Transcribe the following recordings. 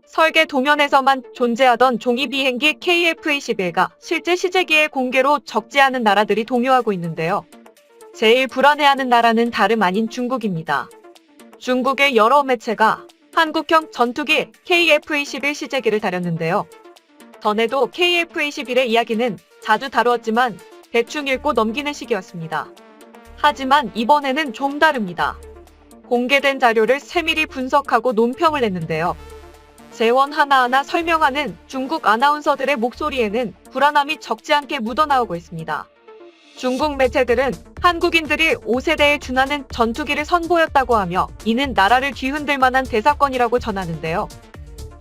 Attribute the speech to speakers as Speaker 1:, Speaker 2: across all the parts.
Speaker 1: 설계 도면에서만 존재하던 종이 비행기 KF-21가 실제 시제기에 공개로 적지 않은 나라들이 동요하고 있는데요. 제일 불안해하는 나라는 다름 아닌 중국입니다. 중국의 여러 매체가 한국형 전투기 KF-21 시제기를 다뤘는데요. 전에도 KF-21의 이야기는 자주 다루었지만 대충 읽고 넘기는 식이었습니다. 하지만 이번에는 좀 다릅니다. 공개된 자료를 세밀히 분석하고 논평을 냈는데요. 재원 하나하나 설명하는 중국 아나운서들의 목소리에는 불안함이 적지 않게 묻어나오고 있습니다. 중국 매체들은 한국인들이 5세대에 준하는 전투기를 선보였다고 하며 이는 나라를 뒤흔들 만한 대사건이라고 전하는데요.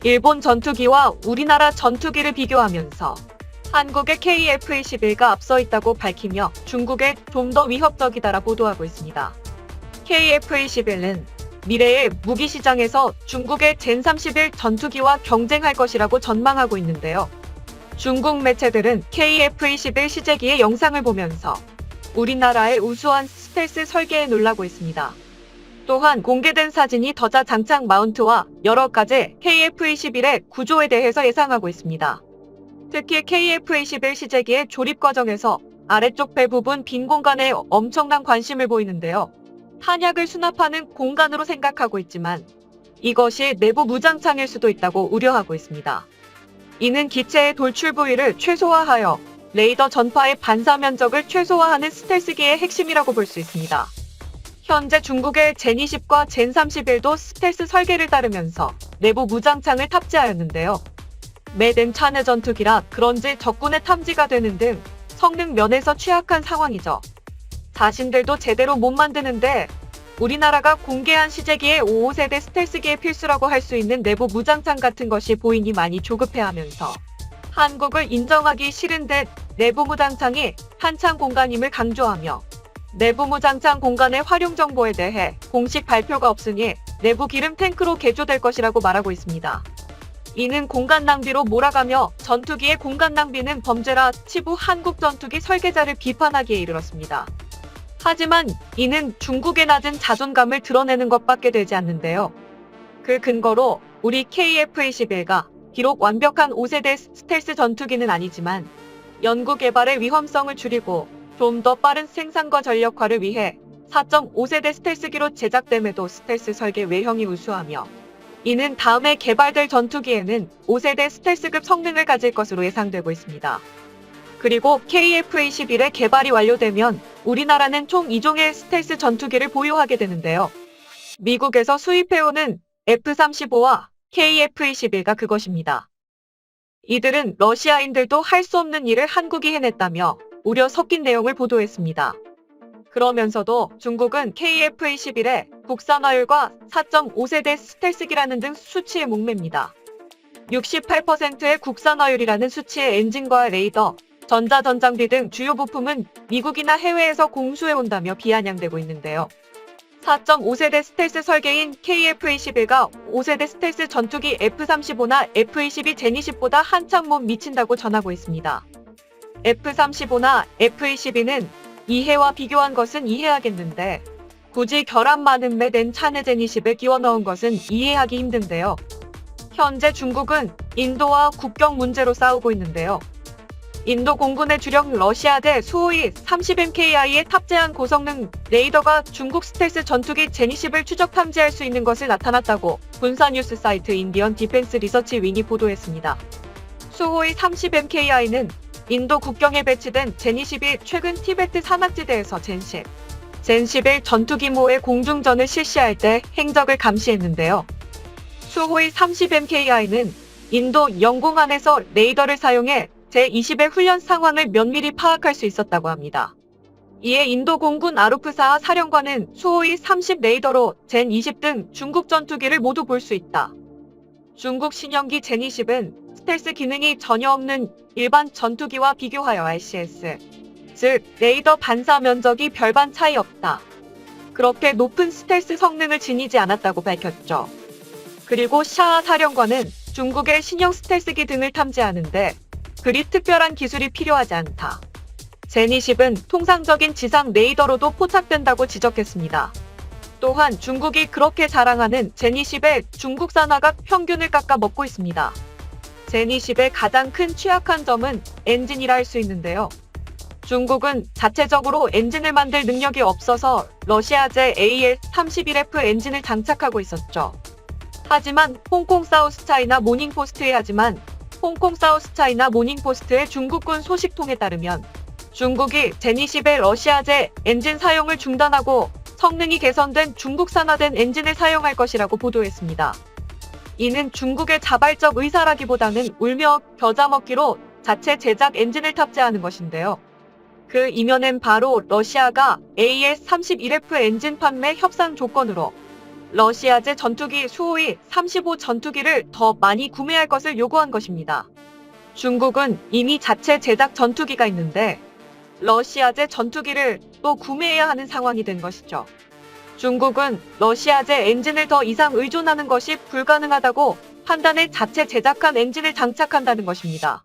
Speaker 1: 일본 전투기와 우리나라 전투기를 비교하면서 한국의 KF-21가 앞서 있다고 밝히며 중국에 좀 더 위협적이다라 보도하고 있습니다. KF-21은 미래의 무기 시장에서 중국의 젠31 전투기와 경쟁할 것이라고 전망하고 있는데요. 중국 매체들은 KF-21 시제기의 영상을 보면서 우리나라의 우수한 스텔스 설계에 놀라고 있습니다. 또한 공개된 사진이 더자 장착 마운트와 여러 가지 KF-21의 구조에 대해서 예상하고 있습니다. 특히 KF-21 시제기의 조립 과정에서 아래쪽 배 부분 빈 공간에 엄청난 관심을 보이는데요. 탄약을 수납하는 공간으로 생각하고 있지만 이것이 내부 무장창일 수도 있다고 우려하고 있습니다. 이는 기체의 돌출 부위를 최소화하여 레이더 전파의 반사 면적을 최소화하는 스텔스기의 핵심이라고 볼 수 있습니다. 현재 중국의 젠20과 젠31도 스텔스 설계를 따르면서 내부 무장창을 탑재하였는데요. 매den 차내 전투기라 그런지 적군의 탐지가 되는 등 성능 면에서 취약한 상황이죠. 자신들도 제대로 못 만드는데 우리나라가 공개한 시제기의 5세대 스텔스기의 필수라고 할 수 있는 내부 무장창 같은 것이 보이니 많이 조급해하면서 한국을 인정하기 싫은 듯 내부 무장창이 한창 공간임을 강조하며 내부 무장창 공간의 활용 정보에 대해 공식 발표가 없으니 내부 기름 탱크로 개조될 것이라고 말하고 있습니다. 이는 공간 낭비로 몰아가며 전투기의 공간 낭비는 범죄라 치부 한국 전투기 설계자를 비판하기에 이르렀습니다. 하지만 이는 중국의 낮은 자존감을 드러내는 것밖에 되지 않는데요. 그 근거로 우리 KF-21가 비록 완벽한 5세대 스텔스 전투기는 아니지만 연구 개발의 위험성을 줄이고 좀 더 빠른 생산과 전력화를 위해 4.5세대 스텔스기로 제작됨에도 스텔스 설계 외형이 우수하며 이는 다음에 개발될 전투기에는 5세대 스텔스급 성능을 가질 것으로 예상되고 있습니다. 그리고 KF-21의 개발이 완료되면 우리나라는 총 2종의 스텔스 전투기를 보유하게 되는데요. 미국에서 수입해오는 F-35와 KF-21가 그것입니다. 이들은 러시아인들도 할 수 없는 일을 한국이 해냈다며 우려 섞인 내용을 보도했습니다. 그러면서도 중국은 KF-21의 국산화율과 4.5세대 스텔스기라는 등 수치에 목맵니다. 68%의 국산화율이라는 수치의 엔진과 레이더, 전자전장비 등 주요 부품은 미국이나 해외에서 공수해온다며 비아냥대고 있는데요. 4.5세대 스텔스 설계인 KF-21가 5세대 스텔스 전투기 F-35나 F-22 젠20보다 한참 못 미친다고 전하고 있습니다. F-35나 F-22는 이해와 비교한 것은 이해하겠는데 굳이 결함 많은 매den 차내 젠20을 끼워 넣은 것은 이해하기 힘든데요. 현재 중국은 인도와 국경 문제로 싸우고 있는데요. 인도 공군의 주력 러시아제 수호이 30MKI에 탑재한 고성능 레이더가 중국 스텔스 전투기 젠20을 추적 탐지할 수 있는 것을 나타났다고 군사 뉴스 사이트 인디언 디펜스 리서치 윙이 보도했습니다. 수호이 30MKI는 인도 국경에 배치된 젠20이 최근 티베트 산악지대에서 젠11 전투기모의 공중전을 실시할 때 행적을 감시했는데요. 수호이 30MKI는 인도 영공 안에서 레이더를 사용해 제20의 훈련 상황을 면밀히 파악할 수 있었다고 합니다. 이에 인도 공군 아루프사하 사령관은 수호이 30 레이더로 젠20 등 중국 전투기를 모두 볼 수 있다. 중국 신형기 젠20은 스텔스 기능이 전혀 없는 일반 전투기와 비교하여 RCS, 즉 레이더 반사 면적이 별반 차이 없다. 그렇게 높은 스텔스 성능을 지니지 않았다고 밝혔죠. 그리고 샤아 사령관은 중국의 신형 스텔스기 등을 탐지하는데 그리 특별한 기술이 필요하지 않다. 젠20은 통상적인 지상 레이더로도 포착된다고 지적했습니다. 또한 중국이 그렇게 자랑하는 제니10의 중국 산화가 평균을 깎아 먹고 있습니다. 제니10의 가장 큰 취약한 점은 엔진이라 할 수 있는데요. 중국은 자체적으로 엔진을 만들 능력이 없어서 러시아제 AS-31F 엔진을 장착하고 있었죠. 하지만 홍콩 사우스차이나 모닝포스트의 중국군 소식통에 따르면 중국이 제니10의 러시아제 엔진 사용을 중단하고 성능이 개선된 중국 산화된 엔진을 사용할 것이라고 보도했습니다. 이는 중국의 자발적 의사라기보다는 울며 겨자 먹기로 자체 제작 엔진을 탑재하는 것인데요. 그 이면엔 바로 러시아가 AS-31F 엔진 판매 협상 조건으로 러시아제 전투기 수호위 35 전투기를 더 많이 구매할 것을 요구한 것입니다. 중국은 이미 자체 제작 전투기가 있는데 러시아제 전투기를 또 구매해야 하는 상황이 된 것이죠. 중국은 러시아제 엔진을 더 이상 의존하는 것이 불가능하다고 판단해 자체 제작한 엔진을 장착한다는 것입니다.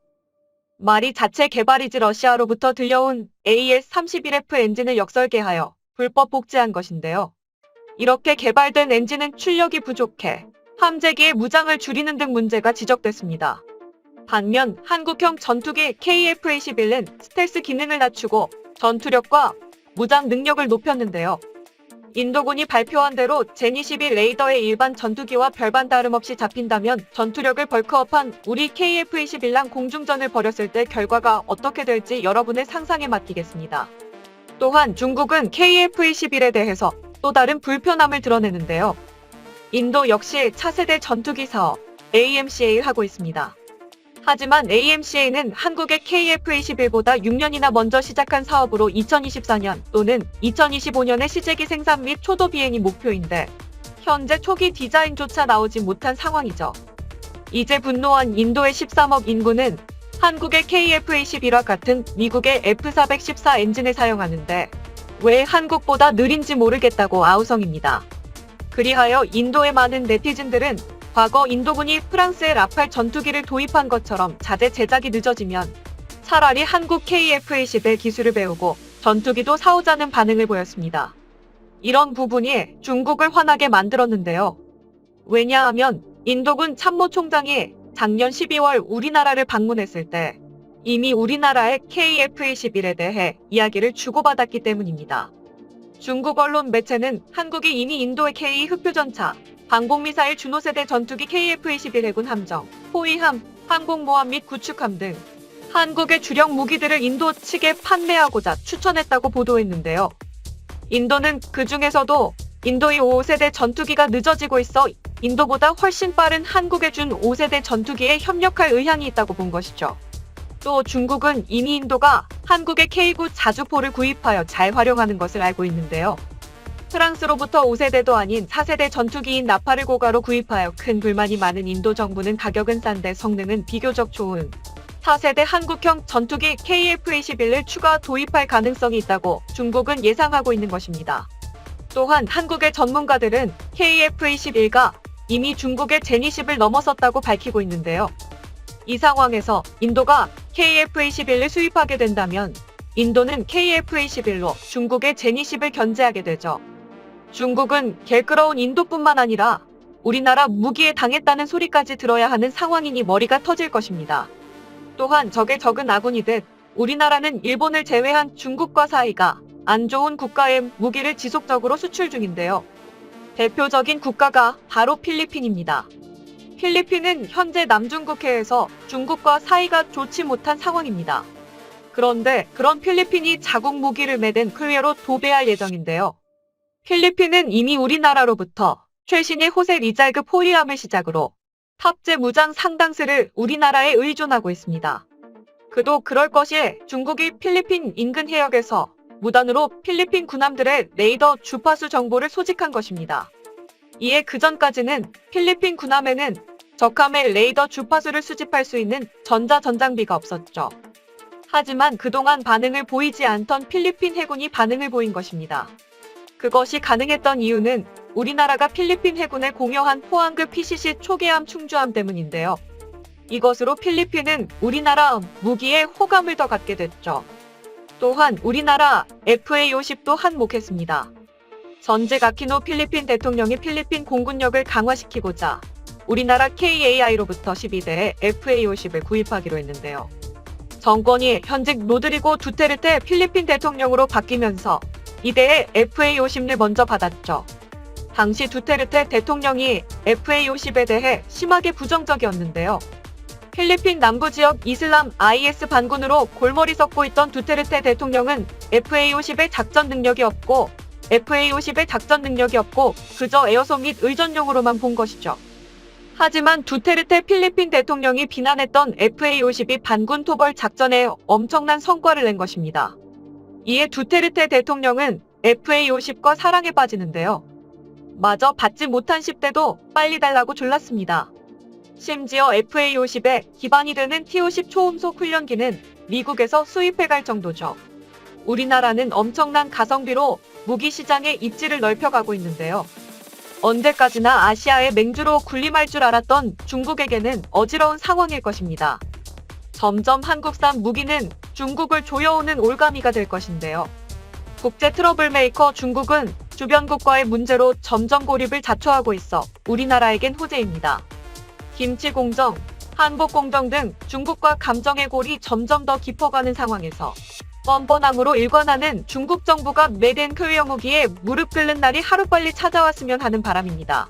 Speaker 1: 말이 자체 개발이지 러시아로부터 들려온 AS-31F 엔진을 역설계하여 불법 복제한 것인데요. 이렇게 개발된 엔진은 출력이 부족해 함재기의 무장을 줄이는 등 문제가 지적됐습니다. 반면 한국형 전투기 KF-21은 스텔스 기능을 낮추고 전투력과 무장 능력을 높였는데요. 인도군이 발표한 대로 제니12 레이더의 일반 전투기와 별반 다름없이 잡힌다면 전투력을 벌크업한 우리 KF-21랑 공중전을 벌였을 때 결과가 어떻게 될지 여러분의 상상에 맡기겠습니다. 또한 중국은 KF-21에 대해서 또 다른 불편함을 드러내는데요. 인도 역시 차세대 전투기 사업 AMCA를 하고 있습니다. 하지만 AMCA는 한국의 KF-21보다 6년이나 먼저 시작한 사업으로 2024년 또는 2025년에 시제기 생산 및 초도 비행이 목표인데 현재 초기 디자인조차 나오지 못한 상황이죠. 이제 분노한 인도의 13억 인구는 한국의 KF-21와 같은 미국의 F-414 엔진을 사용하는데 왜 한국보다 느린지 모르겠다고 아우성입니다. 그리하여 인도의 많은 네티즌들은 과거 인도군이 프랑스의 라팔 전투기를 도입한 것처럼 자재 제작이 늦어지면 차라리 한국 KF-21 기술을 배우고 전투기도 사오자는 반응을 보였습니다. 이런 부분이 중국을 화나게 만들었는데요. 왜냐하면 인도군 참모총장이 작년 12월 우리나라를 방문했을 때 이미 우리나라의 KF-21에 대해 이야기를 주고받았기 때문입니다. 중국 언론 매체는 한국이 이미 인도의 K-흑표전차, 방공미사일 준호세대 전투기 KF-21 해군 함정, 호위함, 항공모함 및 구축함 등 한국의 주력 무기들을 인도 측에 판매하고자 추천했다고 보도했는데요. 인도는 그 중에서도 인도의 5세대 전투기가 늦어지고 있어 인도보다 훨씬 빠른 한국의 준 5세대 전투기에 협력할 의향이 있다고 본 것이죠. 또 중국은 이미 인도가 한국의 K9 자주포를 구입하여 잘 활용하는 것을 알고 있는데요. 프랑스로부터 5세대도 아닌 4세대 전투기인 라팔을 고가로 구입하여 큰 불만이 많은 인도 정부는 가격은 싼데 성능은 비교적 좋은 4세대 한국형 전투기 KF-21을 추가 도입할 가능성이 있다고 중국은 예상하고 있는 것입니다. 또한 한국의 전문가들은 KF-21가 이미 중국의 제니10을 넘어섰다고 밝히고 있는데요. 이 상황에서 인도가 KF-21을 수입하게 된다면 인도는 KF-21로 중국의 제니10을 견제하게 되죠. 중국은 개끄러운 인도뿐만 아니라 우리나라 무기에 당했다는 소리까지 들어야 하는 상황이니 머리가 터질 것입니다. 또한 적의 적은 아군이듯 우리나라는 일본을 제외한 중국과 사이가 안 좋은 국가에 무기를 지속적으로 수출 중인데요. 대표적인 국가가 바로 필리핀입니다. 필리핀은 현재 남중국해에서 중국과 사이가 좋지 못한 상황입니다. 그런데 그런 필리핀이 자국 무기를 매댄 클리어로 도배할 예정인데요. 필리핀은 이미 우리나라로부터 최신의 호세 리잘급 호위함을 시작으로 탑재 무장 상당수를 우리나라에 의존하고 있습니다. 그도 그럴 것이 중국이 필리핀 인근 해역에서 무단으로 필리핀 군함들의 레이더 주파수 정보를 소집한 것입니다. 이에 그전까지는 필리핀 군함에는 적함의 레이더 주파수를 수집할 수 있는 전자전장비가 없었죠. 하지만 그동안 반응을 보이지 않던 필리핀 해군이 반응을 보인 것입니다. 그것이 가능했던 이유는 우리나라가 필리핀 해군에 공여한 포항급 PCC 초계함 충주함 때문인데요. 이것으로 필리핀은 우리나라 무기에 호감을 더 갖게 됐죠. 또한 우리나라 FA-50도 한몫했습니다. 전직 아키노 필리핀 대통령이 필리핀 공군력을 강화시키고자 우리나라 KAI로부터 12대의 FA-50을 구입하기로 했는데요. 정권이 현직 로드리고 두테르테 필리핀 대통령으로 바뀌면서 이대의 FA-50을 먼저 받았죠. 당시 두테르테 대통령이 FA-50에 대해 심하게 부정적이었는데요. 필리핀 남부 지역 이슬람 IS 반군으로 골머리 썩고 있던 두테르테 대통령은 FA-50의 작전 능력이 없고 그저 에어소 및 의전용으로만 본 것이죠. 하지만 두테르테 필리핀 대통령이 비난했던 FA-50이 반군 토벌 작전에 엄청난 성과를 낸 것입니다. 이에 두테르테 대통령은 FA-50과 사랑에 빠지는데요. 마저 받지 못한 10대도 빨리 달라고 졸랐습니다. 심지어 FA-50에 기반이 되는 T-50 초음속 훈련기는 미국에서 수입해갈 정도죠. 우리나라는 엄청난 가성비로 무기 시장의 입지를 넓혀가고 있는데요. 언제까지나 아시아의 맹주로 군림할 줄 알았던 중국에게는 어지러운 상황일 것입니다. 점점 한국산 무기는 중국을 조여오는 올가미가 될 것인데요. 국제 트러블 메이커 중국은 주변국과의 문제로 점점 고립을 자초하고 있어 우리나라에겐 호재입니다. 김치 공정, 한복 공정 등 중국과 감정의 골이 점점 더 깊어가는 상황에서 뻔뻔함으로 일관하는 중국 정부가 메이드 인 코리아 무기에 무릎 꿇는 날이 하루빨리 찾아왔으면 하는 바람입니다.